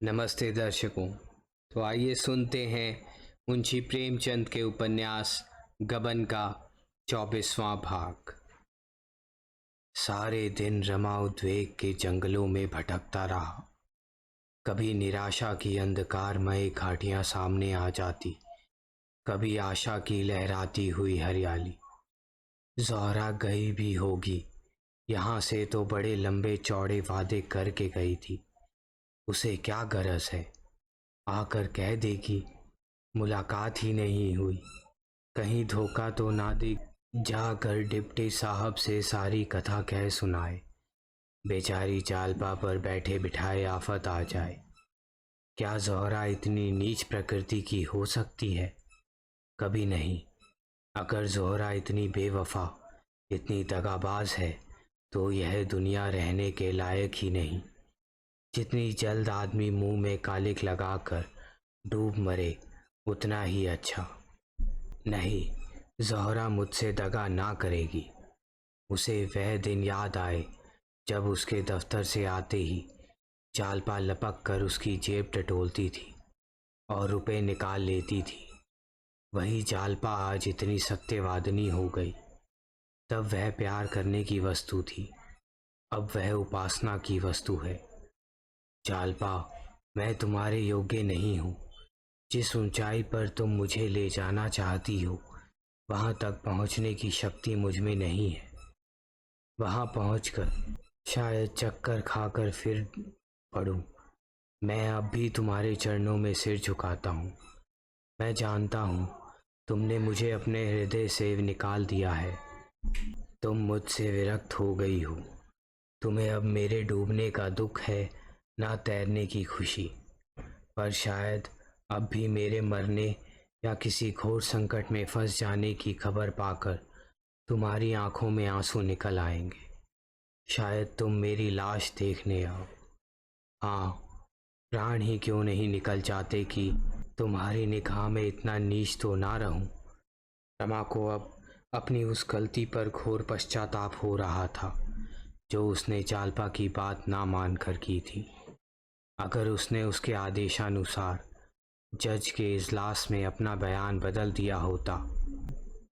नमस्ते दर्शकों। तो आइए सुनते हैं मुंशी प्रेमचंद के उपन्यास गबन का 24वां भाग। सारे दिन रमा उद्वेग के जंगलों में भटकता रहा। कभी निराशा की अंधकारमय घाटियां सामने आ जाती, कभी आशा की लहराती हुई हरियाली। ज़ोहरा गई भी होगी, यहाँ से तो बड़े लंबे चौड़े वादे करके गई थी। उसे क्या गरज है, आकर कह देगी। मुलाकात ही नहीं हुई, कहीं धोखा तो ना दे। जाकर डिप्टी साहब से सारी कथा कह सुनाए। बेचारी चालपा पर बैठे बिठाए आफत आ जाए। क्या ज़ोहरा इतनी नीच प्रकृति की हो सकती है? कभी नहीं। अगर ज़ोहरा इतनी बेवफा, इतनी दगाबाज है तो यह दुनिया रहने के लायक ही नहीं। जितनी जल्द आदमी मुंह में कालिक लगाकर डूब मरे उतना ही अच्छा। नहीं, ज़ोहरा मुझसे दगा ना करेगी। उसे वह दिन याद आए जब उसके दफ्तर से आते ही चालपा लपक कर उसकी जेब टटोलती थी और रुपए निकाल लेती थी। वही चालपा आज इतनी सत्यवादिनी हो गई। तब वह प्यार करने की वस्तु थी, अब वह उपासना की वस्तु है। चालपा, मैं तुम्हारे योग्य नहीं हूँ। जिस ऊंचाई पर तुम मुझे ले जाना चाहती हो, वहां तक पहुंचने की शक्ति मुझ में नहीं है। वहां पहुंचकर शायद चक्कर खाकर फिर पड़ूं। मैं अब भी तुम्हारे चरणों में सिर झुकाता हूँ। मैं जानता हूँ तुमने मुझे अपने हृदय से निकाल दिया है। तुम मुझसे विरक्त हो गई हो। तुम्हें अब मेरे डूबने का दुख है, ना तैरने की खुशी। पर शायद अब भी मेरे मरने या किसी घोर संकट में फंस जाने की खबर पाकर तुम्हारी आंखों में आंसू निकल आएंगे। शायद तुम मेरी लाश देखने आओ। हाँ, प्राण ही क्यों नहीं निकल जाते कि तुम्हारी निगाह में इतना नीच तो ना रहूं। रमा को अब अपनी उस गलती पर घोर पश्चाताप हो रहा था जो उसने चालपा की बात ना मानकर की थी। अगर उसने उसके आदेशानुसार जज के इजलास में अपना बयान बदल दिया होता,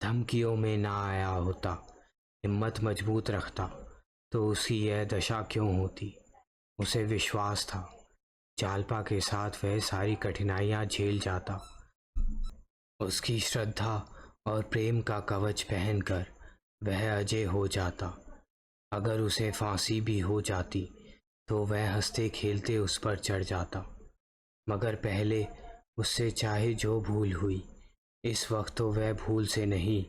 धमकियों में ना आया होता, हिम्मत मजबूत रखता, तो उसकी यह दशा क्यों होती? उसे विश्वास था चालपा के साथ वह सारी कठिनाइयां झेल जाता। उसकी श्रद्धा और प्रेम का कवच पहनकर वह अजय हो जाता। अगर उसे फांसी भी हो जाती तो वह हंसते खेलते उस पर चढ़ जाता। मगर पहले उससे चाहे जो भूल हुई, इस वक्त तो वह भूल से नहीं,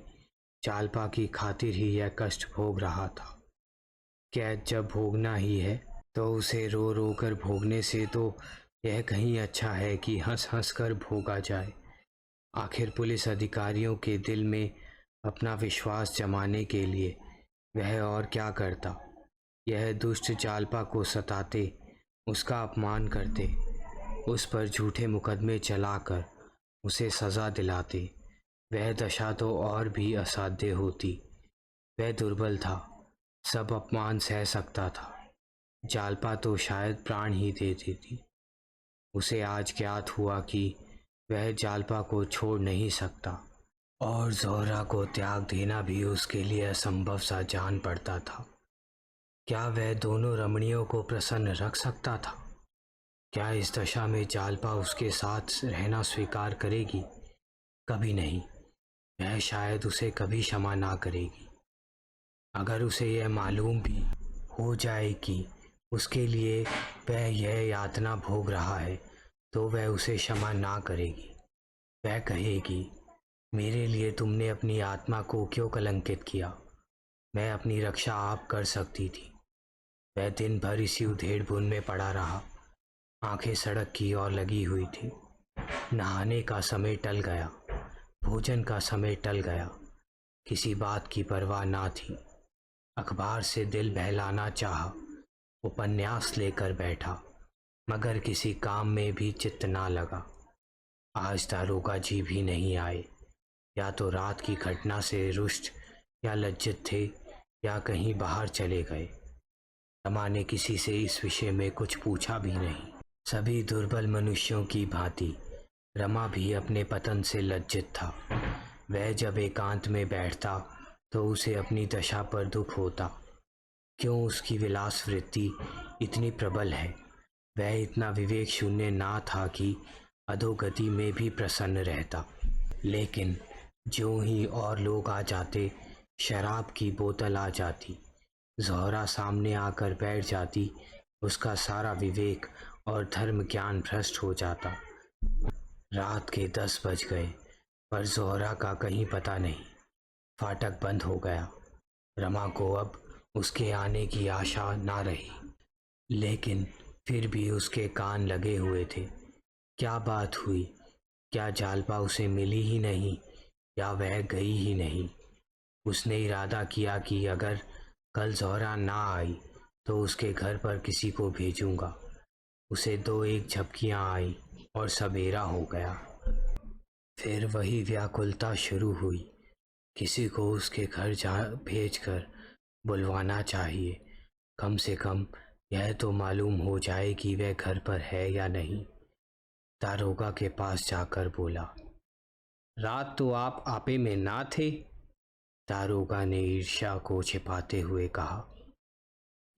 चालपा की खातिर ही यह कष्ट भोग रहा था। कैद जब भोगना ही है तो उसे रो रो कर भोगने से तो यह कहीं अच्छा है कि हंस हंस कर भोगा जाए। आखिर पुलिस अधिकारियों के दिल में अपना विश्वास जमाने के लिए वह और क्या करता। यह दुष्ट चालपा को सताते, उसका अपमान करते, उस पर झूठे मुकदमे चलाकर उसे सजा दिलाते। वह दशा तो और भी असाध्य होती। वह दुर्बल था, सब अपमान सह सकता था। चालपा तो शायद प्राण ही दे देती। उसे आज ज्ञात हुआ कि वह चालपा को छोड़ नहीं सकता और ज़ोहरा को त्याग देना भी उसके लिए असंभव सा जान पड़ता था। क्या वह दोनों रमणियों को प्रसन्न रख सकता था? क्या इस दशा में चालपा उसके साथ रहना स्वीकार करेगी? कभी नहीं। वह शायद उसे कभी क्षमा ना करेगी। अगर उसे यह मालूम भी हो जाए कि उसके लिए वह यह यातना भोग रहा है तो वह उसे क्षमा ना करेगी। वह कहेगी, मेरे लिए तुमने अपनी आत्मा को क्यों कलंकित किया? मैं अपनी रक्षा आप कर सकती थी। वह दिन भर इसी उधेड़-बुन में पड़ा रहा। आंखें सड़क की ओर लगी हुई थी। नहाने का समय टल गया, भोजन का समय टल गया, किसी बात की परवाह ना थी। अखबार से दिल बहलाना चाहा, उपन्यास लेकर बैठा, मगर किसी काम में भी चित्त ना लगा। आज दारोगा जी भी नहीं आए। या तो रात की घटना से रुष्ट या लज्जित थे या कहीं बाहर चले गए। रमा ने किसी से इस विषय में कुछ पूछा भी नहीं। सभी दुर्बल मनुष्यों की भांति रमा भी अपने पतन से लज्जित था। वह जब एकांत में बैठता तो उसे अपनी दशा पर दुख होता। क्यों उसकी विलास वृत्ति इतनी प्रबल है? वह इतना विवेक शून्य ना था कि अधोगति में भी प्रसन्न रहता। लेकिन ज्यों ही और लोग आ जाते, शराब की बोतल आ जाती, ज़ोहरा सामने आकर बैठ जाती, उसका सारा विवेक और धर्म ज्ञान भ्रष्ट हो जाता। रात के 10 बज गए पर ज़ोहरा का कहीं पता नहीं। फाटक बंद हो गया। रमा को अब उसके आने की आशा ना रही, लेकिन फिर भी उसके कान लगे हुए थे। क्या बात हुई? क्या जालपा उसे मिली ही नहीं या वह गई ही नहीं? उसने इरादा किया कि अगर कल ज़ोहरा ना आई तो उसके घर पर किसी को भेजूंगा। उसे 2-1 झपकियां आई और सबेरा हो गया। फिर वही व्याकुलता शुरू हुई। किसी को उसके घर जा भेजकर बुलवाना चाहिए। कम से कम यह तो मालूम हो जाए कि वह घर पर है या नहीं। दारोगा के पास जाकर बोला, रात तो आप आपे में ना थे? दारोगा ने ईर्ष्या को छिपाते हुए कहा,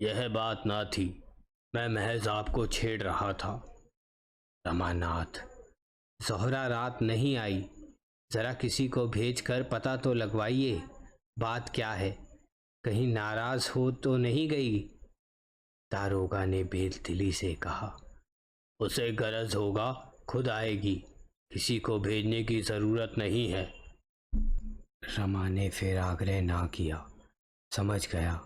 यह बात ना थी, मैं महज आपको छेड़ रहा था। रमानाथ, ज़ोहरा रात नहीं आई, जरा किसी को भेजकर पता तो लगवाइए, बात क्या है? कहीं नाराज हो तो नहीं गई? दारोगा ने बेदिली से कहा, उसे गरज होगा खुद आएगी, किसी को भेजने की जरूरत नहीं है। रमा ने फिर आग्रह ना किया। समझ गया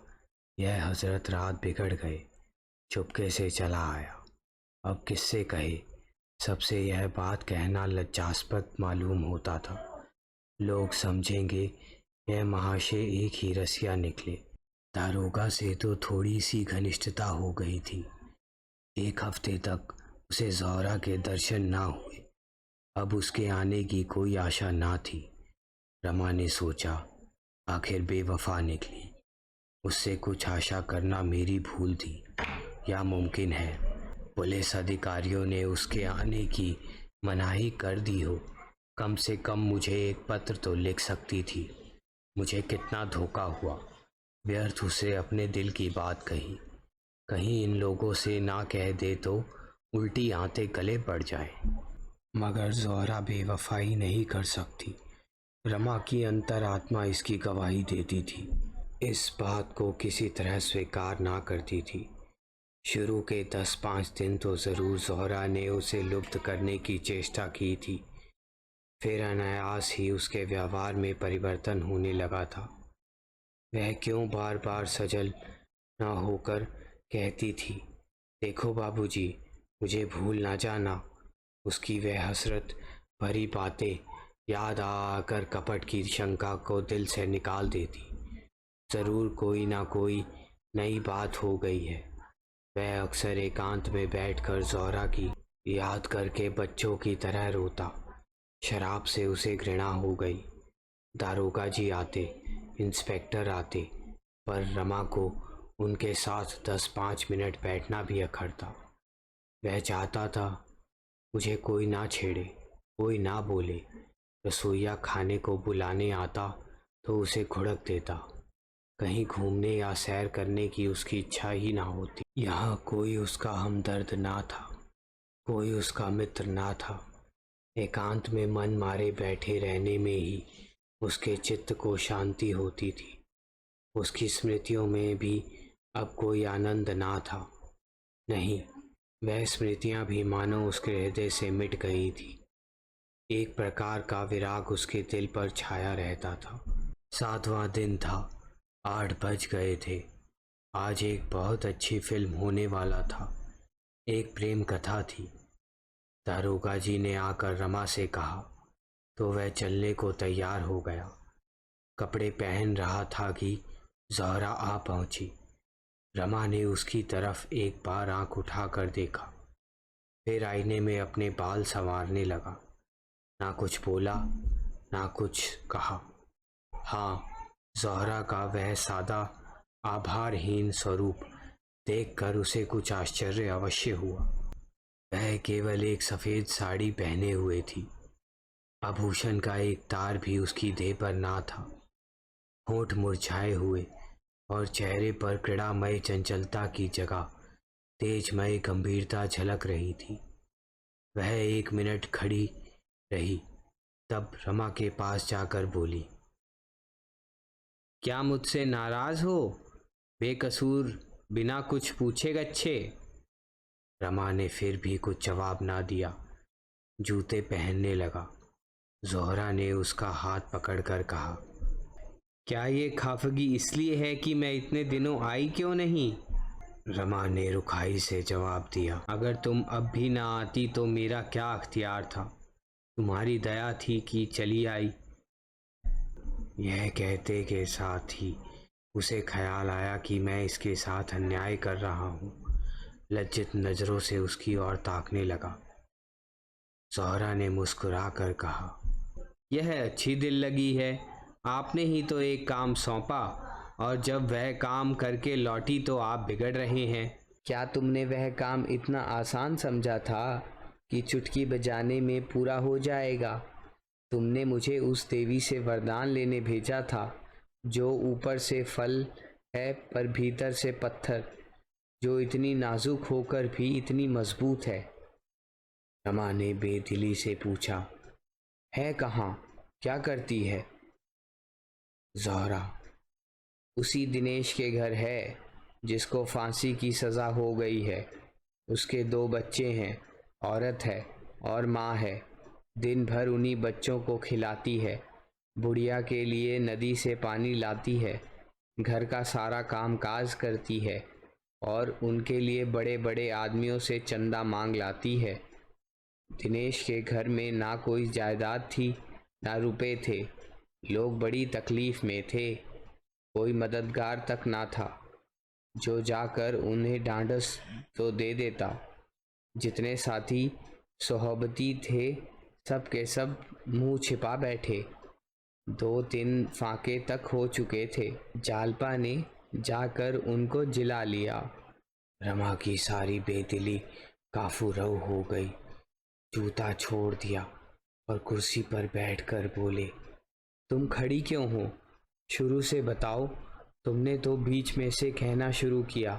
यह हजरत रात बिगड़ गए। चुपके से चला आया। अब किससे कहे? सबसे यह बात कहना लज्जास्पद मालूम होता था। लोग समझेंगे यह महाशय एक ही रसिया निकले। दारोगा से तो थोड़ी सी घनिष्ठता हो गई थी। 1 हफ्ते तक उसे ज़ोहरा के दर्शन ना हुए। अब उसके आने की कोई आशा ना थी। रमा ने सोचा, आखिर बेवफा निकली। उससे कुछ आशा करना मेरी भूल थी या मुमकिन है पुलिस अधिकारियों ने उसके आने की मनाही कर दी हो। कम से कम मुझे एक पत्र तो लिख सकती थी। मुझे कितना धोखा हुआ। व्यर्थ उसे अपने दिल की बात कही। कहीं इन लोगों से ना कह दे तो उल्टी आंतें गले पड़ जाए। मगर ज़ोहरा बेवफाई नहीं कर सकती। रमा की अंतरात्मा इसकी गवाही देती थी। इस बात को किसी तरह स्वीकार ना करती थी। शुरू के 10-5 दिन तो ज़रूर ज़ोहरा ने उसे लुप्त करने की चेष्टा की थी। फिर अनायास ही उसके व्यवहार में परिवर्तन होने लगा था। वह क्यों बार बार सजल ना होकर कहती थी, देखो बाबूजी, मुझे भूल ना जाना। उसकी वह हसरत भरी बातें याद आकर कपट की शंका को दिल से निकाल देती। ज़रूर कोई ना कोई नई बात हो गई है। वह अक्सर एकांत में बैठकर ज़ोहरा की याद करके बच्चों की तरह रोता। शराब से उसे घृणा हो गई। दारोगा जी आते, इंस्पेक्टर आते, पर रमा को उनके साथ 10-5 मिनट बैठना भी अखरता। वह चाहता था मुझे कोई ना छेड़े, कोई ना बोले। रसोइया खाने को बुलाने आता तो उसे घुड़क देता। कहीं घूमने या सैर करने की उसकी इच्छा ही ना होती। यहाँ कोई उसका हमदर्द ना था, कोई उसका मित्र ना था। एकांत में मन मारे बैठे रहने में ही उसके चित्त को शांति होती थी। उसकी स्मृतियों में भी अब कोई आनंद ना था। नहीं, वह स्मृतियां भी मानो उसके हृदय से मिट गई थी। एक प्रकार का विराग उसके दिल पर छाया रहता था। 7वां दिन था। 8 बज गए थे। आज एक बहुत अच्छी फिल्म होने वाला था। एक प्रेम कथा थी। दारोगा जी ने आकर रमा से कहा तो वह चलने को तैयार हो गया। कपड़े पहन रहा था कि ज़ोहरा आ पहुंची। रमा ने उसकी तरफ एक बार आंख उठाकर देखा, फिर आईने में अपने बाल संवारने लगा। ना कुछ बोला, ना कुछ कहा। हाँ, ज़ोहरा का वह सादा आभारहीन स्वरूप देखकर उसे कुछ आश्चर्य अवश्य हुआ। वह केवल एक सफ़ेद साड़ी पहने हुए थी। आभूषण का एक तार भी उसकी देह पर ना था। होंठ मुरझाए हुए और चेहरे पर क्रीड़ामय चंचलता की जगह तेजमय गंभीरता झलक रही थी। वह 1 मिनट खड़ी रही, तब रमा के पास जाकर बोली, क्या मुझसे नाराज हो? बेकसूर बिना कुछ पूछे गच्छे। रमा ने फिर भी कुछ जवाब ना दिया। जूते पहनने लगा। ज़ोहरा ने उसका हाथ पकड़कर कहा, क्या ये खाफगी इसलिए है कि मैं इतने दिनों आई क्यों नहीं? रमा ने रुखाई से जवाब दिया, अगर तुम अब भी ना आती तो मेरा क्या अख्तियार था? तुम्हारी दया थी कि चली आई। यह कहते के साथ ही उसे ख्याल आया कि मैं इसके साथ अन्याय कर रहा हूँ। लज्जित नज़रों से उसकी ओर ताकने लगा। ज़ोहरा ने मुस्कुरा कर कहा, यह अच्छी दिल लगी है। आपने ही तो एक काम सौंपा और जब वह काम करके लौटी तो आप बिगड़ रहे हैं। क्या तुमने वह काम इतना आसान समझा था कि चुटकी बजाने में पूरा हो जाएगा? तुमने मुझे उस देवी से वरदान लेने भेजा था जो ऊपर से फल है पर भीतर से पत्थर, जो इतनी नाजुक होकर भी इतनी मजबूत है। रमा ने बेदिली से पूछा, है कहाँ? क्या करती है? ज़ोहरा, उसी दिनेश के घर है जिसको फांसी की सज़ा हो गई है। उसके 2 बच्चे हैं, औरत है और माँ है। दिन भर उन्हीं बच्चों को खिलाती है, बुढ़िया के लिए नदी से पानी लाती है, घर का सारा काम काज करती है और उनके लिए बड़े बड़े आदमियों से चंदा मांग लाती है। दिनेश के घर में ना कोई जायदाद थी ना रुपए थे। लोग बड़ी तकलीफ में थे। कोई मददगार तक ना था जो जाकर उन्हें ढांढस तो दे देता। जितने साथी सोहबती थे सब के सब मुंह छिपा बैठे। 2-3 फाके तक हो चुके थे। जालपा ने जाकर उनको जिला लिया। रमा की सारी बेदिली काफुरव हो गई। जूता छोड़ दिया और कुर्सी पर बैठकर बोले, तुम खड़ी क्यों हो? शुरू से बताओ। तुमने तो बीच में से कहना शुरू किया।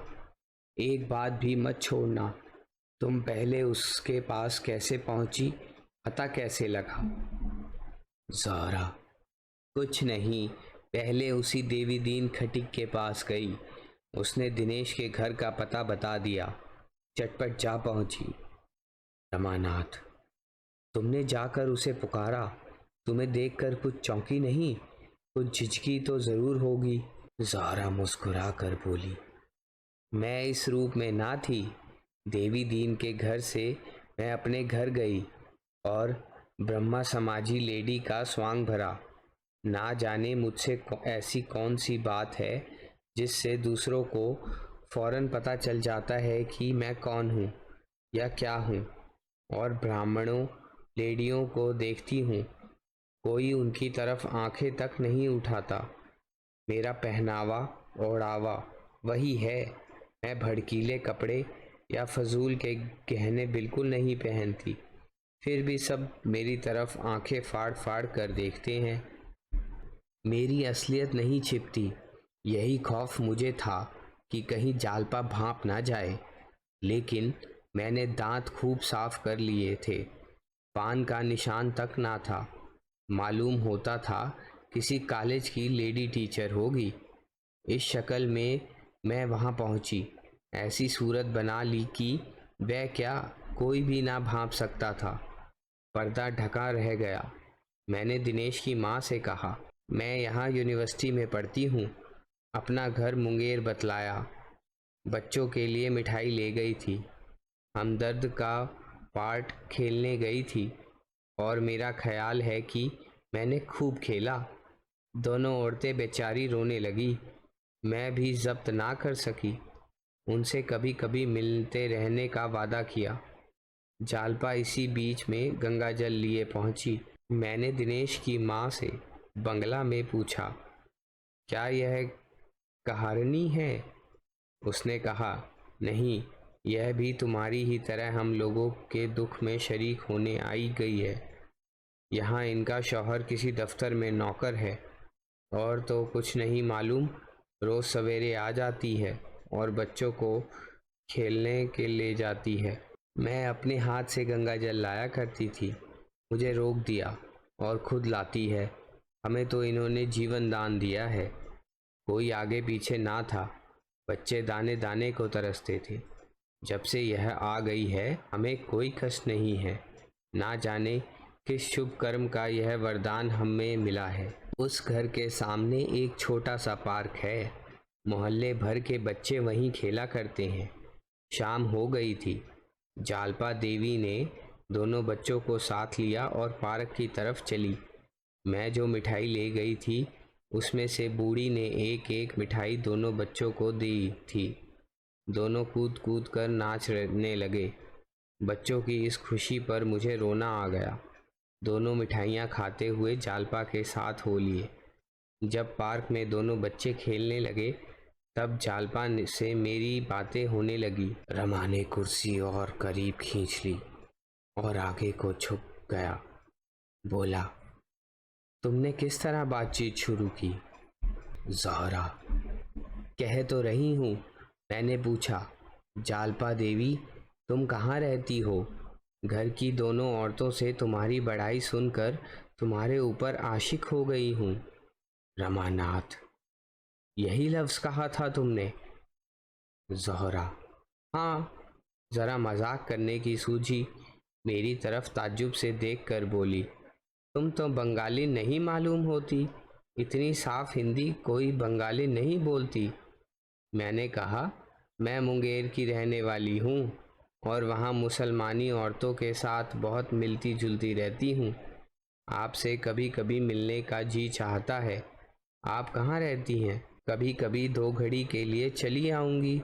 एक बात भी मत छोड़ना। तुम पहले उसके पास कैसे पहुंची? पता कैसे लगा? ज़ोहरा, कुछ नहीं, पहले उसी देवी दीन खटिक के पास गई। उसने दिनेश के घर का पता बता दिया। चटपट जा पहुंची। रमानाथ, तुमने जाकर उसे पुकारा। तुम्हें देखकर कुछ चौंकी नहीं? कुछ झिझकी तो जरूर होगी। ज़ोहरा मुस्कुरा कर बोली, मैं इस रूप में ना थी। देवी दीन के घर से मैं अपने घर गई और ब्रह्मा समाजी लेडी का स्वांग भरा। ना जाने मुझसे ऐसी कौन सी बात है जिससे दूसरों को फौरन पता चल जाता है कि मैं कौन हूँ या क्या हूँ। और ब्राह्मणों लेडियों को देखती हूँ, कोई उनकी तरफ आंखें तक नहीं उठाता। मेरा पहनावा ओढ़ावा वही है। मैं भड़कीले कपड़े या फजूल के गहने बिल्कुल नहीं पहनती। फिर भी सब मेरी तरफ आंखें फाड़ फाड़ कर देखते हैं। मेरी असलियत नहीं छिपती। यही खौफ मुझे था कि कहीं जालपा भांप ना जाए। लेकिन मैंने दांत खूब साफ कर लिए थे। पान का निशान तक ना था। मालूम होता था किसी कॉलेज की लेडी टीचर होगी। इस शक्ल में मैं वहां पहुंची। ऐसी सूरत बना ली कि वह क्या कोई भी ना भांप सकता था। पर्दा ढका रह गया। मैंने दिनेश की माँ से कहा, मैं यहाँ यूनिवर्सिटी में पढ़ती हूँ। अपना घर मुंगेर बतलाया। बच्चों के लिए मिठाई ले गई थी। हमदर्द का पार्ट खेलने गई थी और मेरा ख्याल है कि मैंने खूब खेला। दोनों औरतें बेचारी रोने लगी। मैं भी जब्त ना कर सकी। उनसे कभी कभी मिलते रहने का वादा किया। जालपा इसी बीच में गंगा जल लिए पहुंची। मैंने दिनेश की माँ से बंगला में पूछा, क्या यह कहारनी है? उसने कहा, नहीं, यह भी तुम्हारी ही तरह हम लोगों के दुख में शरीक होने आई गई है। यहाँ इनका शौहर किसी दफ्तर में नौकर है और तो कुछ नहीं मालूम, रोज़ सवेरे आ जाती है और बच्चों को खेलने के ले जाती है। मैं अपने हाथ से गंगा जल लाया करती थी, मुझे रोक दिया और खुद लाती है। हमें तो इन्होंने जीवन दान दिया है। कोई आगे पीछे ना था, बच्चे दाने दाने को तरसते थे। जब से यह आ गई है हमें कोई कष्ट नहीं है। ना जाने किस शुभ कर्म का यह वरदान हमें मिला है। उस घर के सामने एक छोटा सा पार्क है, मोहल्ले भर के बच्चे वहीं खेला करते हैं। शाम हो गई थी। जालपा देवी ने दोनों बच्चों को साथ लिया और पार्क की तरफ चली। मैं जो मिठाई ले गई थी उसमें से बूढ़ी ने एक एक मिठाई दोनों बच्चों को दी थी। दोनों कूद कूद कर नाचने लगे। बच्चों की इस खुशी पर मुझे रोना आ गया। दोनों मिठाइयाँ खाते हुए जालपा के साथ हो लिए। जब पार्क में दोनों बच्चे खेलने लगे तब जालपा से मेरी बातें होने लगी। रमा ने कुर्सी और करीब खींच ली और आगे को झुक गया। बोला, तुमने किस तरह बातचीत शुरू की? ज़हरा, कह तो रही हूँ। मैंने पूछा, जालपा देवी तुम कहाँ रहती हो? घर की दोनों औरतों से तुम्हारी बड़ाई सुनकर तुम्हारे ऊपर आशिक हो गई हूँ। रमानाथ, यही लफ्ज़ कहा था तुमने? ज़हरा, हाँ, ज़रा मजाक करने की सूझी। मेरी तरफ ताज्जुब से देखकर बोली, तुम तो बंगाली नहीं मालूम होती, इतनी साफ हिंदी कोई बंगाली नहीं बोलती। मैंने कहा, मैं मुंगेर की रहने वाली हूँ और वहाँ मुसलमानी औरतों के साथ बहुत मिलती जुलती रहती हूँ। आपसे कभी कभी मिलने का जी चाहता है। आप कहाँ रहती हैं? कभी कभी 2 घड़ी के लिए चली आऊँगी।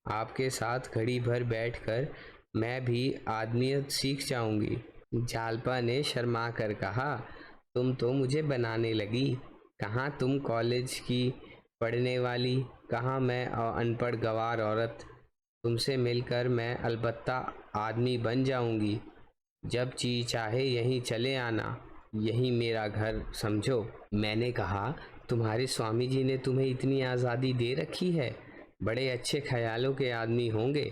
आपके साथ घड़ी भर बैठकर मैं भी आदमियत सीख जाऊँगी। जालपा ने शर्मा कर कहा, तुम तो मुझे बनाने लगी। कहाँ तुम कॉलेज की पढ़ने वाली, कहाँ मैं अनपढ़ गंवार औरत। तुमसे मिलकर मैं अलबत्ता आदमी बन जाऊंगी। जब जी चाहे यहीं चले आना, यही मेरा घर समझो। मैंने कहा, तुम्हारे स्वामी जी ने तुम्हें इतनी आज़ादी दे रखी है? बड़े अच्छे ख्यालों के आदमी होंगे।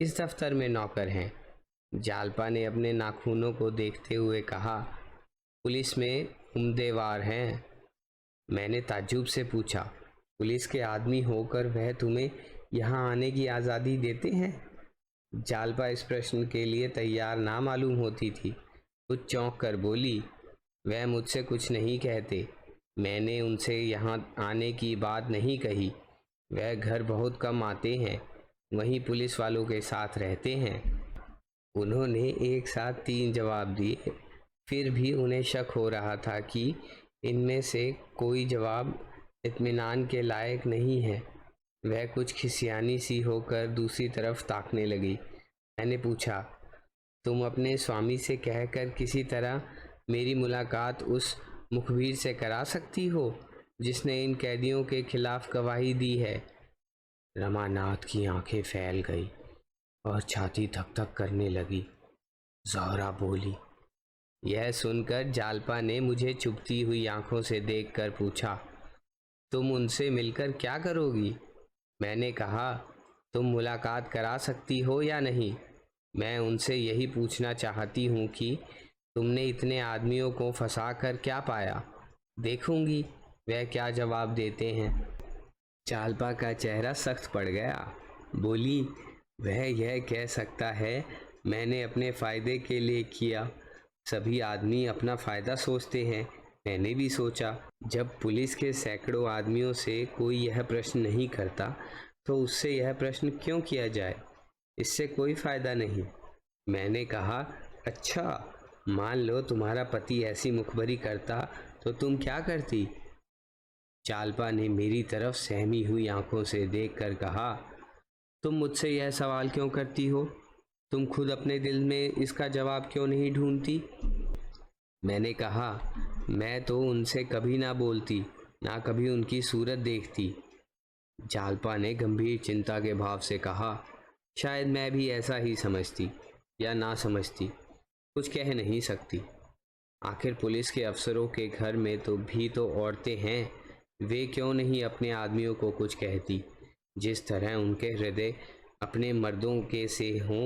इस दफ्तर में नौकर हैं। जालपा ने अपने नाखूनों को देखते हुए कहा, पुलिस में उम्देवार हैं। मैंने ताज्जुब से पूछा, पुलिस के आदमी होकर वह तुम्हें यहाँ आने की आज़ादी देते हैं? जालपा इस प्रश्न के लिए तैयार ना मालूम होती थी। कुछ चौंक कर बोली, वह मुझसे कुछ नहीं कहते। मैंने उनसे यहाँ आने की बात नहीं कही। वह घर बहुत कम आते हैं, वहीं पुलिस वालों के साथ रहते हैं। उन्होंने एक साथ 3 जवाब दिए। फिर भी उन्हें शक हो रहा था कि इनमें से कोई जवाब इत्मीनान के लायक नहीं है। वह कुछ खिसियानी सी होकर दूसरी तरफ ताकने लगी। मैंने पूछा, तुम अपने स्वामी से कहकर किसी तरह मेरी मुलाकात उस मुखबिर से करा सकती हो जिसने इन कैदियों के खिलाफ गवाही दी है? रमानाथ की आंखें फैल गई और छाती धक धक करने लगी। ज़हरा बोली। यह सुनकर जालपा ने मुझे चुभती हुई आंखों से देखकर पूछा, तुम उनसे मिलकर क्या करोगी? मैंने कहा, तुम मुलाकात करा सकती हो या नहीं? मैं उनसे यही पूछना चाहती हूँ कि तुमने इतने आदमियों को फंसा कर क्या पाया। देखूंगी वह क्या जवाब देते हैं। जालपा का चेहरा सख्त पड़ गया। बोली, वह यह कह सकता है मैंने अपने फ़ायदे के लिए किया। सभी आदमी अपना फ़ायदा सोचते हैं। मैंने भी सोचा, जब पुलिस के सैकड़ों आदमियों से कोई यह प्रश्न नहीं करता तो उससे यह प्रश्न क्यों किया जाए? इससे कोई फ़ायदा नहीं। मैंने कहा, अच्छा, मान लो तुम्हारा पति ऐसी मुखबरी करता तो तुम क्या करती? जालपा ने मेरी तरफ सहमी हुई आंखों से देखकर कहा, तुम मुझसे यह सवाल क्यों करती हो? तुम खुद अपने दिल में इसका जवाब क्यों नहीं ढूंढती? मैंने कहा, मैं तो उनसे कभी ना बोलती, ना कभी उनकी सूरत देखती। जालपा ने गंभीर चिंता के भाव से कहा, शायद मैं भी ऐसा ही समझती या ना समझती, कुछ कह नहीं सकती। आखिर पुलिस के अफसरों के घर में तो भी तो औरतें हैं, वे क्यों नहीं अपने आदमियों को कुछ कहती। जिस तरह उनके हृदय अपने मर्दों के से हो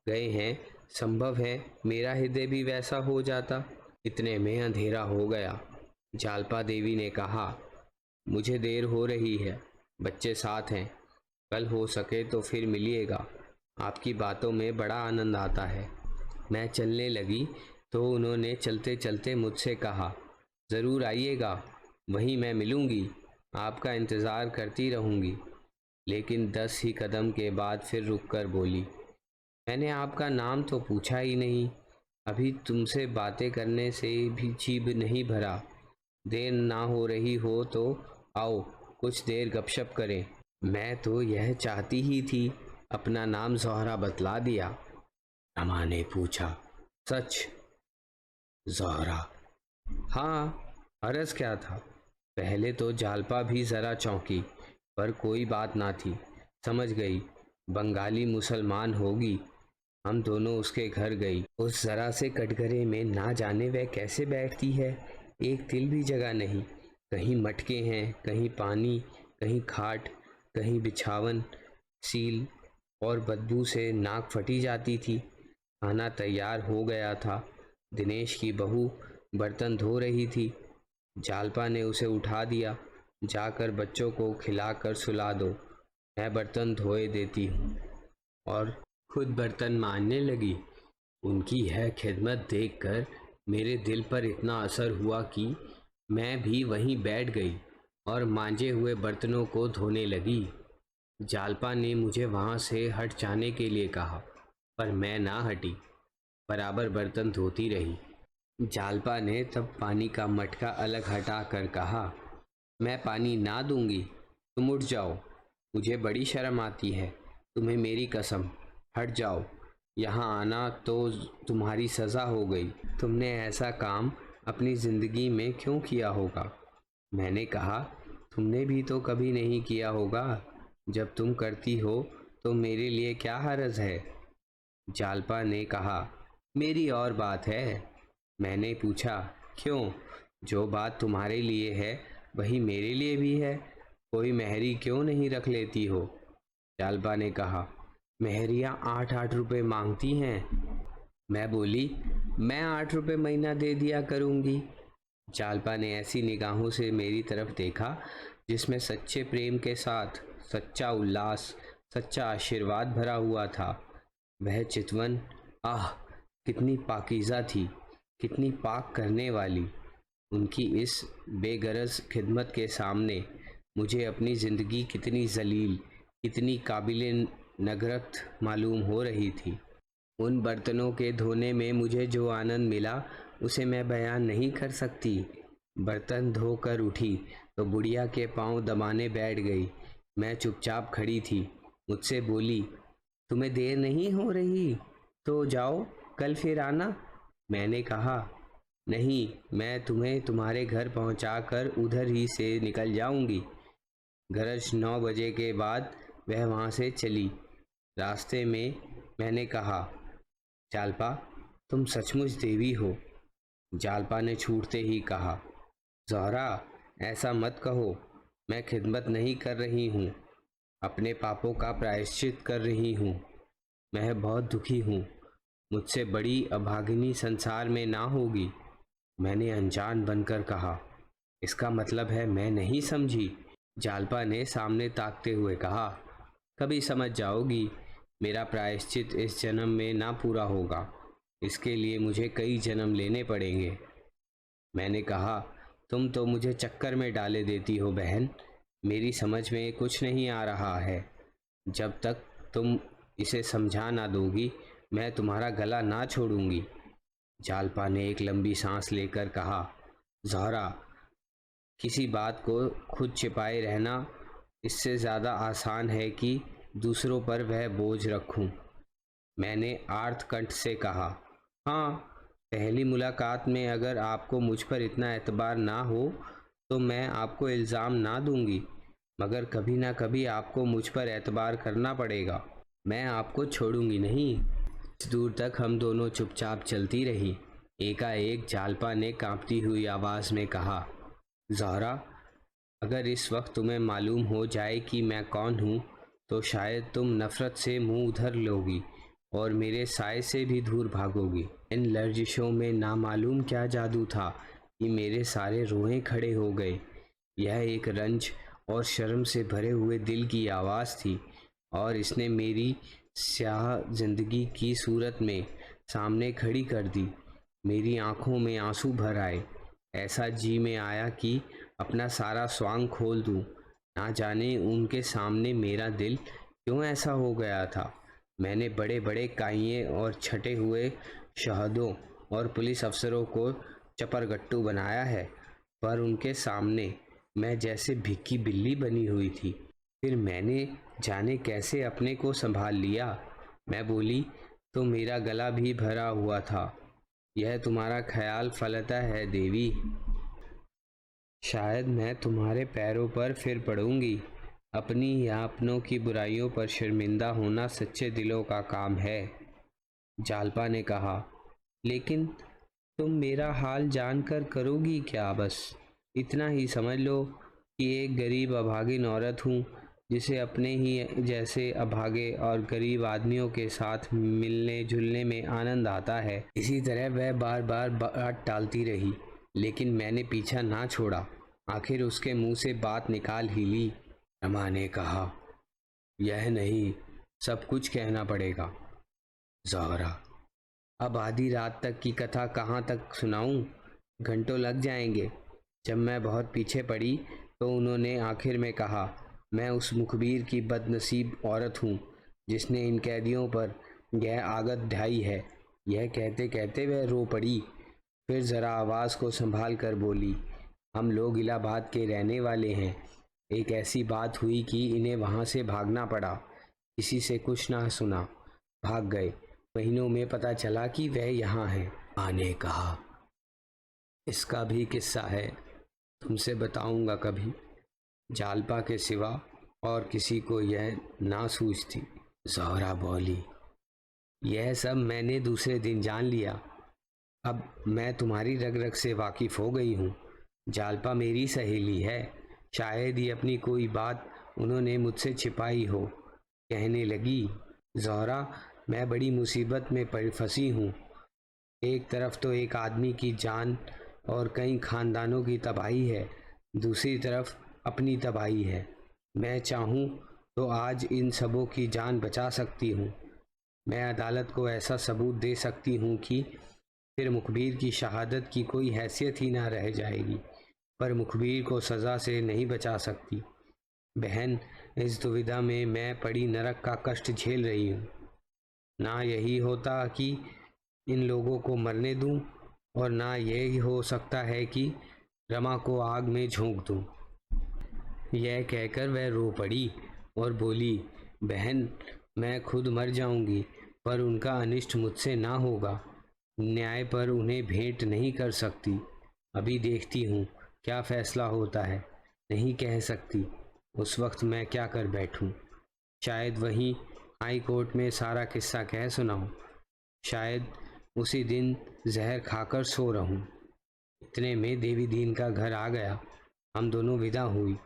गए हैं, संभव है मेरा हृदय भी वैसा हो जाता। इतने में अंधेरा हो गया। जालपा देवी ने कहा, मुझे देर हो रही है, बच्चे साथ हैं, कल हो सके तो फिर मिलिएगा, आपकी बातों में बड़ा आनंद आता है। मैं चलने लगी तो उन्होंने चलते चलते मुझसे कहा, ज़रूर आइएगा, वहीं मैं मिलूँगी, आपका इंतज़ार करती रहूँगी। लेकिन 10 ही कदम के बाद फिर रुककर बोली, मैंने आपका नाम तो पूछा ही नहीं, अभी तुमसे बातें करने से भी जीभ नहीं भरा। देर ना हो रही हो तो आओ कुछ देर गपशप करें। मैं तो यह चाहती ही थी। अपना नाम ज़ोहरा बतला दिया। रमा ने पूछा, सच? ज़ोहरा? हाँ, अर्ज़ क्या था? पहले तो जालपा भी ज़रा चौंकी, पर कोई बात ना थी, समझ गई, बंगाली मुसलमान होगी। हम दोनों उसके घर गई। उस ज़रा से कटघरे में ना जाने वह कैसे बैठती है, एक तिल भी जगह नहीं। कहीं मटके हैं, कहीं पानी, कहीं खाट, कहीं बिछावन, सील, और बदबू से नाक फटी जाती थी। खाना तैयार हो गया था। दिनेश की बहू बर्तन धो रही थी। जालपा ने उसे उठा दिया, जाकर बच्चों को खिलाकर सुला दो, मैं बर्तन धोए देती हूँ, और खुद बर्तन मांजने लगी। उनकी यह खिदमत देखकर मेरे दिल पर इतना असर हुआ कि मैं भी वहीं बैठ गई और मांजे हुए बर्तनों को धोने लगी। जालपा ने मुझे वहाँ से हट जाने के लिए कहा, पर मैं ना हटी, बराबर बर्तन धोती रही। जालपा ने तब पानी का मटका अलग हटा कर कहा, मैं पानी ना दूंगी, तुम उठ जाओ, मुझे बड़ी शर्म आती है, तुम्हें मेरी कसम, हट जाओ, यहाँ आना तो तुम्हारी सज़ा हो गई। तुमने ऐसा काम अपनी ज़िंदगी में क्यों किया होगा? मैंने कहा, तुमने भी तो कभी नहीं किया होगा, जब तुम करती हो तो मेरे लिए क्या हर्ज है? जालपा ने कहा, मेरी और बात है। मैंने पूछा, क्यों? जो बात तुम्हारे लिए है वही मेरे लिए भी है, कोई मेहरी क्यों नहीं रख लेती हो? जालपा ने कहा, मेहरियाँ 8-8 रुपये मांगती हैं। मैं बोली, मैं 8 रुपये महीना दे दिया करूँगी। जालपा ने ऐसी निगाहों से मेरी तरफ देखा जिसमें सच्चे प्रेम के साथ सच्चा उल्लास, सच्चा आशीर्वाद भरा हुआ था। वह चितवन, आह, कितनी पाकीज़ा थी, कितनी पाक करने वाली। उनकी इस बेगरज खिदमत के सामने मुझे अपनी ज़िंदगी कितनी जलील, कितनी काबिले नगरत मालूम हो रही थी। उन बर्तनों के धोने में मुझे जो आनंद मिला उसे मैं बयान नहीं कर सकती। बर्तन धोकर उठी तो बुढ़िया के पांव दबाने बैठ गई। मैं चुपचाप खड़ी थी। मुझसे बोली, तुम्हें देर नहीं हो रही तो जाओ, कल फिर आना। मैंने कहा, नहीं, मैं तुम्हें तुम्हारे घर पहुंचाकर उधर ही से निकल जाऊंगी। गरज 9 बजे के बाद वह वहाँ से चली। रास्ते में मैंने कहा, जालपा, तुम सचमुच देवी हो। जालपा ने छूटते ही कहा, ज़ोहरा, ऐसा मत कहो, मैं खिदमत नहीं कर रही हूँ, अपने पापों का प्रायश्चित कर रही हूँ। मैं बहुत दुखी हूँ, मुझसे बड़ी अभागिनी संसार में ना होगी। मैंने अनजान बनकर कहा, इसका मतलब है मैं नहीं समझी। जालपा ने सामने ताकते हुए कहा, कभी समझ जाओगी, मेरा प्रायश्चित इस जन्म में ना पूरा होगा, इसके लिए मुझे कई जन्म लेने पड़ेंगे। मैंने कहा, तुम तो मुझे चक्कर में डाले देती हो बहन, मेरी समझ में कुछ नहीं आ रहा है। जब तक तुम इसे समझा ना दोगी मैं तुम्हारा गला ना छोड़ूंगी। जालपा ने एक लंबी सांस लेकर कहा, ज़ोहरा, किसी बात को खुद छिपाए रहना इससे ज़्यादा आसान है कि दूसरों पर वह बोझ रखूं। मैंने आर्तकंठ से कहा, हाँ, पहली मुलाकात में अगर आपको मुझ पर इतना एतबार ना हो तो मैं आपको इल्ज़ाम ना दूंगी, मगर कभी ना कभी आपको मुझ पर एतबार करना पड़ेगा। मैं आपको छोड़ूंगी नहीं। कुछ दूर तक हम दोनों चुपचाप चलती रही। एकाएक जालपा ने कांपती हुई आवाज़ में कहा, ज़हरा, अगर इस वक्त तुम्हें मालूम हो जाए कि मैं कौन हूँ तो शायद तुम नफ़रत से मुंह उधर लोगी और मेरे साय से भी दूर भागोगी। इन लर्जिशों में नामालूम क्या जादू था कि मेरे सारे रोए खड़े हो गए। यह एक रंज और शर्म से भरे हुए दिल की आवाज़ थी और इसने मेरी स्याह जिंदगी की सूरत में सामने खड़ी कर दी। मेरी आंखों में आंसू भर आए। ऐसा जी में आया कि अपना सारा स्वांग खोल दूं। ना जाने उनके सामने मेरा दिल क्यों ऐसा हो गया था। मैंने बड़े बड़े काइये और छटे हुए शहदों और पुलिस अफसरों को चपरगट्टू बनाया है, पर उनके सामने मैं जैसे भिक्की बिल्ली बनी हुई थी। फिर मैंने जाने कैसे अपने को संभाल लिया। मैं बोली, तो मेरा गला भी भरा हुआ था। यह तुम्हारा ख्याल फलता है देवी। शायद मैं तुम्हारे पैरों पर फिर पड़ूंगी। अपनी या अपनों की बुराइयों पर शर्मिंदा होना सच्चे दिलों का काम है, जालपा ने कहा। लेकिन तुम मेरा हाल जानकर करोगी क्या? बस इतना ही समझ लो कि एक गरीब अभागिन औरत हूँ जिसे अपने ही जैसे अभागे और गरीब आदमियों के साथ मिलने जुलने में आनंद आता है। इसी तरह वह बार बार बात टालती रही, लेकिन मैंने पीछा ना छोड़ा। आखिर उसके मुंह से बात निकाल ही ली। रमा ने कहा, यह नहीं, सब कुछ कहना पड़ेगा। ज़हरा, अब आधी रात तक की कथा कहाँ तक सुनाऊं? घंटों लग जाएंगे। जब मैं बहुत पीछे पड़ी तो उन्होंने आखिर में कहा, मैं उस मुखबिर की बदनसीब औरत हूँ जिसने इन कैदियों पर यह आगत ढाई है। यह कहते कहते वह रो पड़ी। फिर ज़रा आवाज़ को संभाल कर बोली, हम लोग इलाहाबाद के रहने वाले हैं। एक ऐसी बात हुई कि इन्हें वहाँ से भागना पड़ा। किसी से कुछ ना सुना, भाग गए। महीनों में पता चला कि वह यहाँ है। माँ ने कहा, इसका भी किस्सा है, तुमसे बताऊंगा कभी। जालपा के सिवा और किसी को यह ना सूझती। ज़हरा बोली, यह सब मैंने दूसरे दिन जान लिया। अब मैं तुम्हारी रग रग से वाकिफ हो गई हूँ। जालपा मेरी सहेली है। शायद ही अपनी कोई बात उन्होंने मुझसे छिपाई हो। कहने लगी, ज़हरा, मैं बड़ी मुसीबत में फंसी हूँ। एक तरफ तो एक आदमी की जान और कई खानदानों की तबाही है, दूसरी तरफ अपनी तबाही है। मैं चाहूँ तो आज इन सबों की जान बचा सकती हूँ। मैं अदालत को ऐसा सबूत दे सकती हूँ कि फिर मुखबिर की शहादत की कोई हैसियत ही ना रह जाएगी, पर मुखबिर को सज़ा से नहीं बचा सकती। बहन, इस दुविधा में मैं पड़ी नरक का कष्ट झेल रही हूँ। ना यही होता कि इन लोगों को मरने दूं, और ना यही हो सकता है कि रमा को आग में झोंक दूं। यह कहकर वह रो पड़ी और बोली, बहन, मैं खुद मर जाऊंगी, पर उनका अनिष्ट मुझसे ना होगा। न्याय पर उन्हें भेंट नहीं कर सकती। अभी देखती हूँ क्या फैसला होता है। नहीं कह सकती उस वक्त मैं क्या कर बैठूं। शायद वहीं हाई कोर्ट में सारा किस्सा कह सुनाऊं। शायद उसी दिन जहर खाकर सो रहूं। इतने में देवी दीन का घर आ गया। हम दोनों विदा हुई।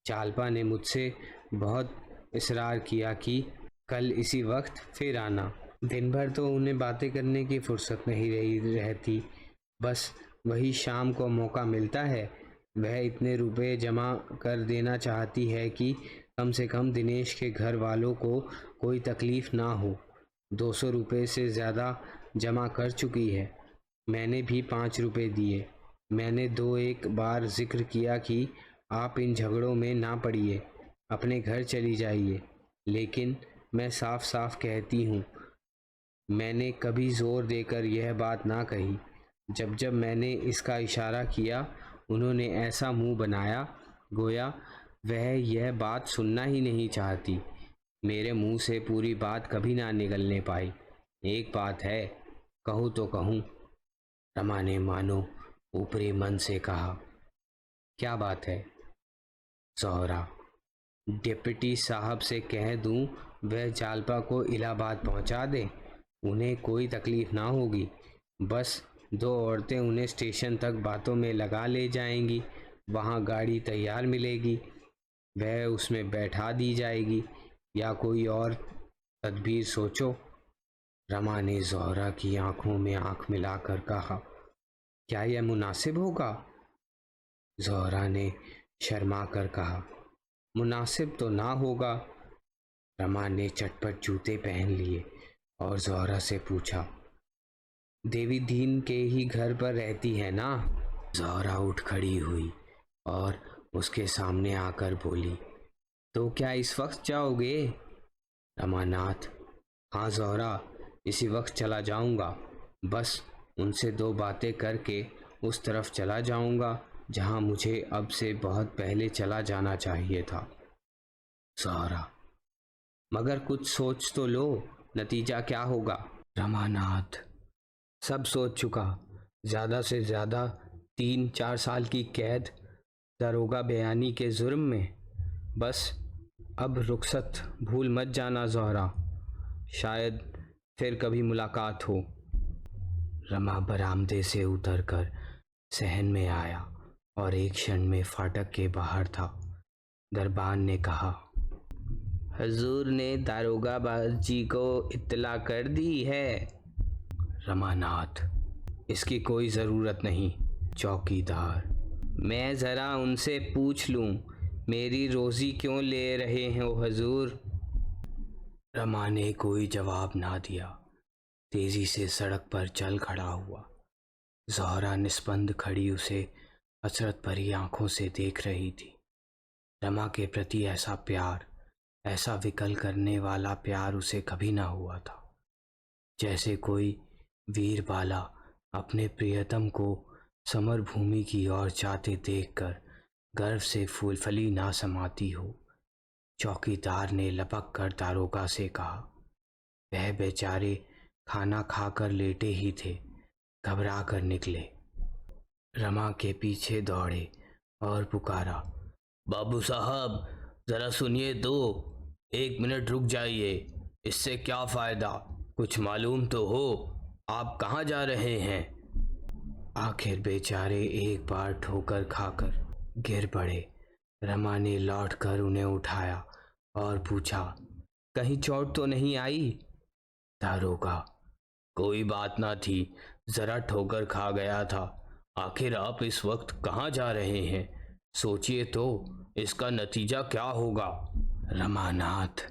जालपा ने मुझसे बहुत इसरार किया कि कल इसी वक्त फिर आना। दिन भर तो उन्हें बातें करने की फुर्सत नहीं रहती। बस वही शाम को मौका मिलता है। वह इतने रुपए जमा कर देना चाहती है कि कम से कम दिनेश के घर वालों को कोई तकलीफ ना हो। 200 रुपये से ज़्यादा जमा कर चुकी है। मैंने भी 5 रुपये दिए। मैंने 2-1 बार जिक्र किया कि आप इन झगड़ों में ना पड़िए, अपने घर चली जाइए, लेकिन मैं साफ साफ कहती हूँ, मैंने कभी ज़ोर देकर यह बात ना कही। जब जब मैंने इसका इशारा किया, उन्होंने ऐसा मुंह बनाया गोया वह यह बात सुनना ही नहीं चाहती। मेरे मुंह से पूरी बात कभी ना निकलने पाई। एक बात है, कहूँ तो कहूँ। रमा ने मानो ऊपरी मन से कहा, क्या बात है? ज़हरा, डिप्टी साहब से कह दूं वह जालपा को इलाहाबाद पहुंचा दें, उन्हें कोई तकलीफ ना होगी। बस दो औरतें उन्हें स्टेशन तक बातों में लगा ले जाएंगी। वहां गाड़ी तैयार मिलेगी, वह उसमें बैठा दी जाएगी, या कोई और तदबीर सोचो। रमा ने ज़ोहरा की आंखों में आंख मिलाकर कहा, क्या यह मुनासिब होगा? ज़ोहरा ने शर्मा कर कहा, मुनासिब तो ना होगा। रमा ने चटपट जूते पहन लिए और ज़ोहरा से पूछा, देवी दीन के ही घर पर रहती है ना? ज़ोहरा उठ खड़ी हुई और उसके सामने आकर बोली, तो क्या इस वक्त जाओगे? रमानाथ, हाँ ज़ोहरा, इसी वक्त चला जाऊंगा। बस उनसे दो बातें करके उस तरफ चला जाऊंगा जहां मुझे अब से बहुत पहले चला जाना चाहिए था। ज़ोहरा, मगर कुछ सोच तो लो, नतीजा क्या होगा? रमानाथ, सब सोच चुका। ज़्यादा से ज़्यादा 3-4 साल की कैद दरोगा बयानी के जुर्म में। बस अब रुखसत भूल मत जाना ज़ोहरा, शायद फिर कभी मुलाकात हो। रमा बरामदे से उतरकर सहन में आया और एक क्षण में फाटक के बाहर था। दरबान ने कहा, हजूर ने दारोगा बाजी को इत्तला कर दी है। रमानाथ, इसकी कोई ज़रूरत नहीं। चौकीदार, मैं ज़रा उनसे पूछ लूँ, मेरी रोज़ी क्यों ले रहे हैं वो हजूर? रमा ने कोई जवाब ना दिया, तेजी से सड़क पर चल खड़ा हुआ। ज़ोहरा निस्पंद खड़ी उसे हसरत भरी आंखों से देख रही थी। रमा के प्रति ऐसा प्यार, ऐसा विकल करने वाला प्यार उसे कभी ना हुआ था। जैसे कोई वीर बाला अपने प्रियतम को समर भूमि की ओर जाते देखकर गर्व से फूलफली ना समाती हो। चौकीदार ने लपक कर दारोगा से कहा, वह बेचारे खाना खाकर लेटे ही थे, घबरा कर निकले। रमा के पीछे दौड़े और पुकारा, बाबू साहब, जरा सुनिए तो, 1 मिनट रुक जाइए। इससे क्या फायदा? कुछ मालूम तो हो, आप कहाँ जा रहे हैं? आखिर बेचारे एक बार ठोकर खाकर गिर पड़े। रमा ने लौटकर उन्हें उठाया और पूछा, कहीं चोट तो नहीं आई? दारोगा, कोई बात ना थी, जरा ठोकर खा गया था। आखिर आप इस वक्त कहाँ जा रहे हैं? सोचिए तो, इसका नतीजा क्या होगा? रमानाथ,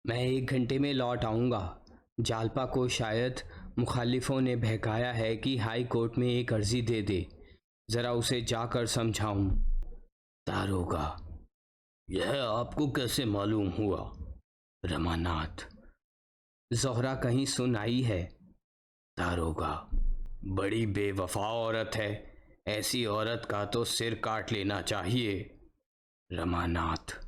मैं 1 घंटे में लौट आऊँगा। जालपा को शायद मुखालिफों ने बहकाया है कि हाई कोर्ट में एक अर्जी दे दे, ज़रा उसे जाकर समझाऊं। दारोगा, यह आपको कैसे मालूम हुआ? रमानाथ, ज़ोहरा कहीं सुन आई है। दारोगा, बड़ी बेवफा औरत है, ऐसी औरत का तो सिर काट लेना चाहिए। रमानाथ,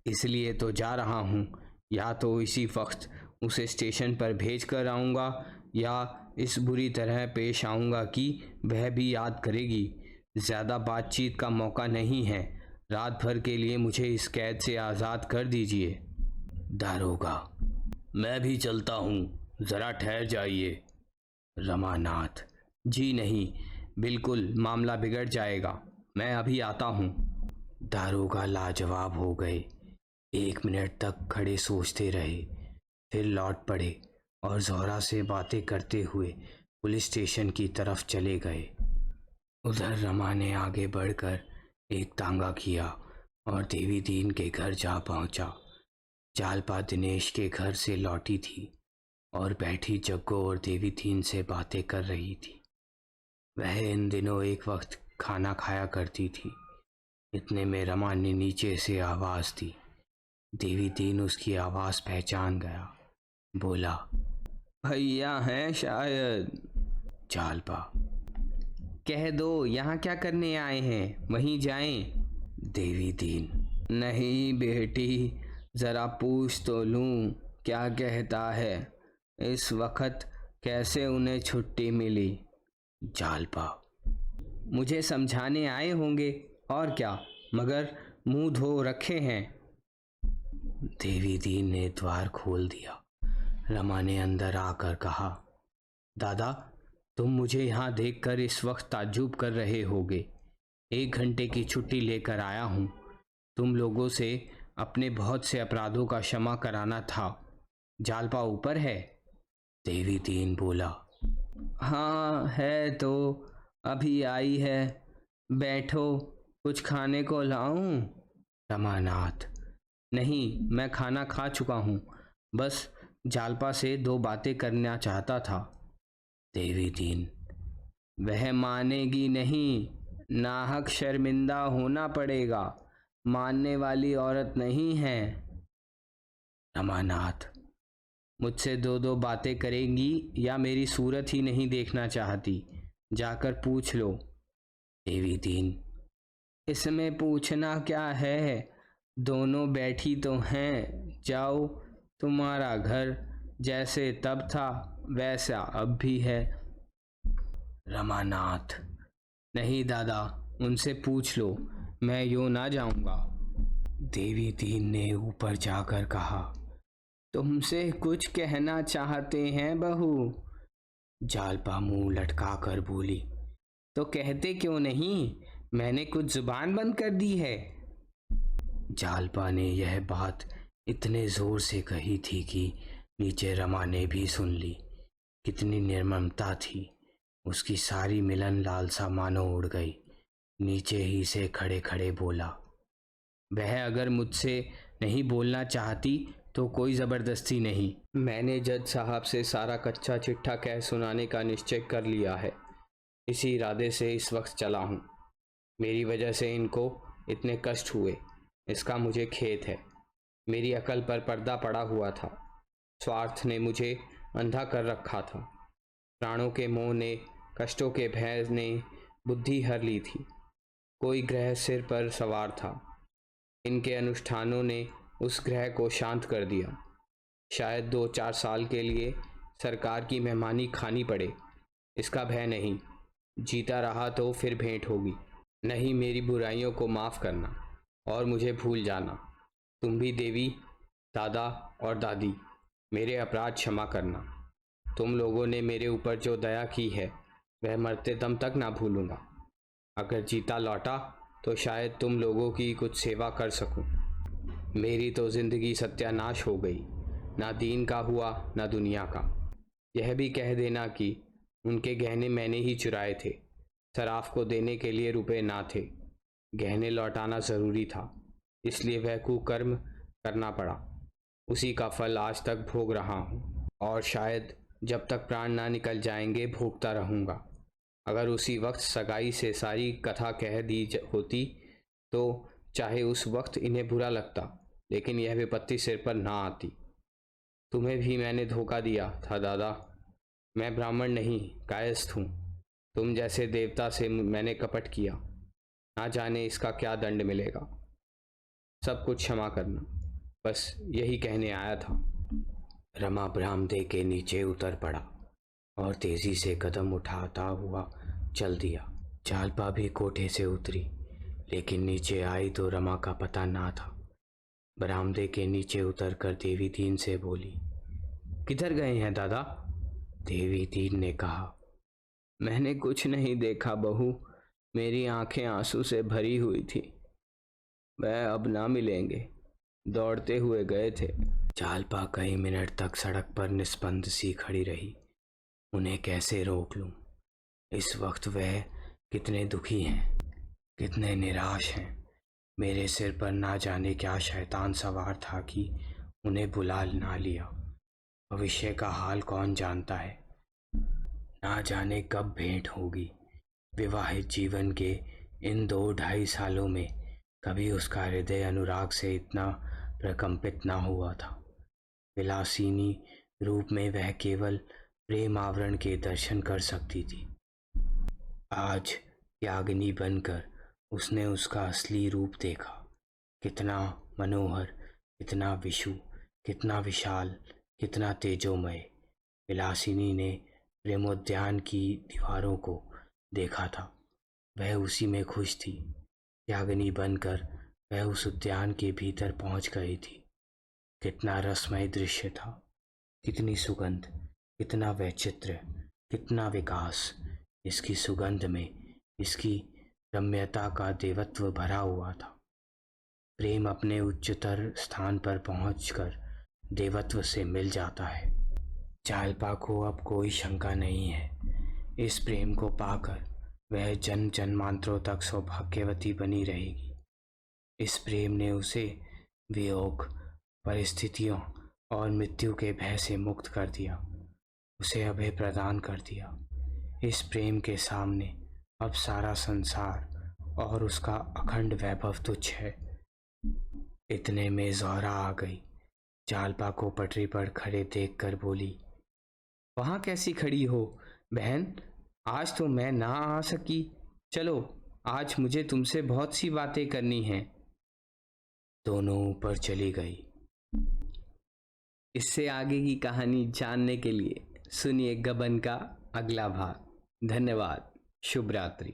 इसलिए तो जा रहा हूँ, या तो इसी वक्त उसे स्टेशन पर भेज कर आऊँगा, या इस बुरी तरह पेश आऊँगा कि वह भी याद करेगी। ज़्यादा बातचीत का मौका नहीं है, रात भर के लिए मुझे इस कैद से आज़ाद कर दीजिए। दारोगा, मैं भी चलता हूँ, ज़रा ठहर जाइए। रमानाथ, जी नहीं, बिल्कुल मामला बिगड़ जाएगा, मैं अभी आता हूँ। दारोगा लाजवाब हो गए। 1 मिनट तक खड़े सोचते रहे, फिर लौट पड़े और ज़ोहरा से बातें करते हुए पुलिस स्टेशन की तरफ चले गए। उधर रमा ने आगे बढ़कर एक तांगा किया और देवी दीन के घर जा पहुंचा। जालपा दिनेश के घर से लौटी थी और बैठी जग्गो और देवी दीन से बातें कर रही थी। वह इन दिनों एक वक्त खाना खाया करती थी। इतने में रमा ने नीचे से आवाज़ दी। देवी दीन उसकी आवाज़ पहचान गया, बोला, भैया हैं शायद। जालपा, कह दो यहाँ क्या करने आए हैं, वहीं जाएं। देवी दीन, नहीं बेटी, ज़रा पूछ तो लूँ क्या कहता है, इस वक्त कैसे उन्हें छुट्टी मिली। जालपा, मुझे समझाने आए होंगे और क्या, मगर मुंह धो रखे हैं। देवी दीन ने द्वार खोल दिया। रमा ने अंदर आकर कहा, दादा, तुम मुझे यहाँ देखकर इस वक्त ताज्जुब कर रहे होगे। 1 घंटे की छुट्टी लेकर आया हूँ। तुम लोगों से अपने बहुत से अपराधों का क्षमा कराना था। जालपा ऊपर है? देवी दीन बोला। हाँ है तो, अभी आई है। बैठो, कुछ खाने को लाऊं? रमानाथ, नहीं, मैं खाना खा चुका हूँ। बस जालपा से 2 बातें करना चाहता था। देवी दीन, वह मानेगी नहीं। नाहक शर्मिंदा होना पड़ेगा। मानने वाली औरत नहीं है। रमानाथ, मुझसे 2 बातें करेंगी या मेरी सूरत ही नहीं देखना चाहती? जाकर पूछ लो। देवी दीन, इसमें पूछना क्या है? दोनों बैठी तो हैं। जाओ, तुम्हारा घर जैसे तब था वैसा अब भी है। रमानाथ, नहीं दादा, उनसे पूछ लो, मैं यूं ना जाऊंगा। देवी दीन ने ऊपर जाकर कहा, तुमसे कुछ कहना चाहते हैं बहू? जालपा मुंह लटका कर बोली, तो कहते क्यों नहीं? मैंने कुछ जुबान बंद कर दी है? जालपा ने यह बात इतने जोर से कही थी कि नीचे रमा ने भी सुन ली। कितनी निर्ममता थी। उसकी सारी मिलन लालसा मानो उड़ गई। नीचे ही से खड़े खड़े बोला, वह अगर मुझसे नहीं बोलना चाहती तो कोई ज़बरदस्ती नहीं। मैंने जज साहब से सारा कच्चा चिट्ठा कह सुनाने का निश्चय कर लिया है। इसी इरादे से इस वक्त चला हूँ। मेरी वजह से इनको इतने कष्ट हुए, इसका मुझे खेद है। मेरी अकल पर पर्दा पड़ा हुआ था। स्वार्थ ने मुझे अंधा कर रखा था। प्राणों के मोह ने, कष्टों के भय ने बुद्धि हर ली थी। कोई ग्रह सिर पर सवार था। इनके अनुष्ठानों ने उस ग्रह को शांत कर दिया। शायद 2-4 साल के लिए सरकार की मेहमानी खानी पड़े, इसका भय नहीं। जीता रहा तो फिर भेंट होगी। नहीं, मेरी बुराइयों को माफ़ करना और मुझे भूल जाना। तुम भी देवी, दादा और दादी, मेरे अपराध क्षमा करना। तुम लोगों ने मेरे ऊपर जो दया की है वह मरते दम तक ना भूलूंगा। अगर जीता लौटा तो शायद तुम लोगों की कुछ सेवा कर सकूं। मेरी तो ज़िंदगी सत्यानाश हो गई। ना दीन का हुआ ना दुनिया का। यह भी कह देना कि उनके गहने मैंने ही चुराए थे। सराफ को देने के लिए रुपए ना थे। गहने लौटाना ज़रूरी था, इसलिए वह कुकर्म करना पड़ा। उसी का फल आज तक भोग रहा हूँ और शायद जब तक प्राण ना निकल जाएंगे भोगता रहूँगा। अगर उसी वक्त सगाई से सारी कथा कह दी होती तो चाहे उस वक्त इन्हें बुरा लगता, लेकिन यह विपत्ति सिर पर ना आती। तुम्हें भी मैंने धोखा दिया था दादा। मैं ब्राह्मण नहीं, कायस्थ हूँ। तुम जैसे देवता से मैंने कपट किया। ना जाने इसका क्या दंड मिलेगा। सब कुछ क्षमा करना, बस यही कहने आया था। रमा बरामदे के नीचे उतर पड़ा और तेजी से कदम उठाता हुआ चल दिया। जालपा भी कोठे से उतरी, लेकिन नीचे आई तो रमा का पता ना था। बरामदे के नीचे उतरकर देवी दीन से बोली, किधर गए हैं दादा? देवी दीन ने कहा, मैंने कुछ नहीं देखा बहू। मेरी आंखें आंसू से भरी हुई थी। वह अब ना मिलेंगे, दौड़ते हुए गए थे। जालपा कई मिनट तक सड़क पर निस्पंद सी खड़ी रही। उन्हें कैसे रोक लूं? इस वक्त वह कितने दुखी हैं, कितने निराश हैं। मेरे सिर पर ना जाने क्या शैतान सवार था कि उन्हें बुला ना लिया। भविष्य का हाल कौन जानता है। ना जाने कब भेंट होगी। विवाहित जीवन के इन 2-2.5 सालों में कभी उसका हृदय अनुराग से इतना प्रकंपित ना हुआ था। विलासिनी रूप में वह केवल प्रेम आवरण के दर्शन कर सकती थी। आज याग्नि बनकर उसने उसका असली रूप देखा। कितना मनोहर, कितना विशु, कितना विशाल, कितना तेजोमय। विलासिनी ने प्रेमोद्यान की दीवारों को देखा था। वह उसी में खुश थी। याग्नि बनकर वह उस उद्यान के भीतर पहुंच गई थी। कितना रसमय दृश्य था, कितनी सुगंध, कितना वैचित्र्य, कितना विकास। इसकी सुगंध में इसकी रम्यता का देवत्व भरा हुआ था। प्रेम अपने उच्चतर स्थान पर पहुंचकर देवत्व से मिल जाता है। चालपा को अब कोई शंका नहीं है, इस प्रेम को पाकर वह जन्म जन्मांतरों तक सौभाग्यवती बनी रहेगी। इस प्रेम ने उसे वियोग, परिस्थितियों और मृत्यु के भय से मुक्त कर दिया, उसे अभय प्रदान कर दिया। इस प्रेम के सामने अब सारा संसार और उसका अखंड वैभव तुच्छ है। इतने में ज़ोहरा आ गई। चालपा को पटरी पर खड़े देखकर बोली, वहां कैसी खड़ी हो बहन? आज तो मैं ना आ सकी। चलो, आज मुझे तुमसे बहुत सी बातें करनी हैं। दोनों ऊपर चली गई। इससे आगे की कहानी जानने के लिए सुनिए गबन का अगला भाग। धन्यवाद। शुभ रात्रि।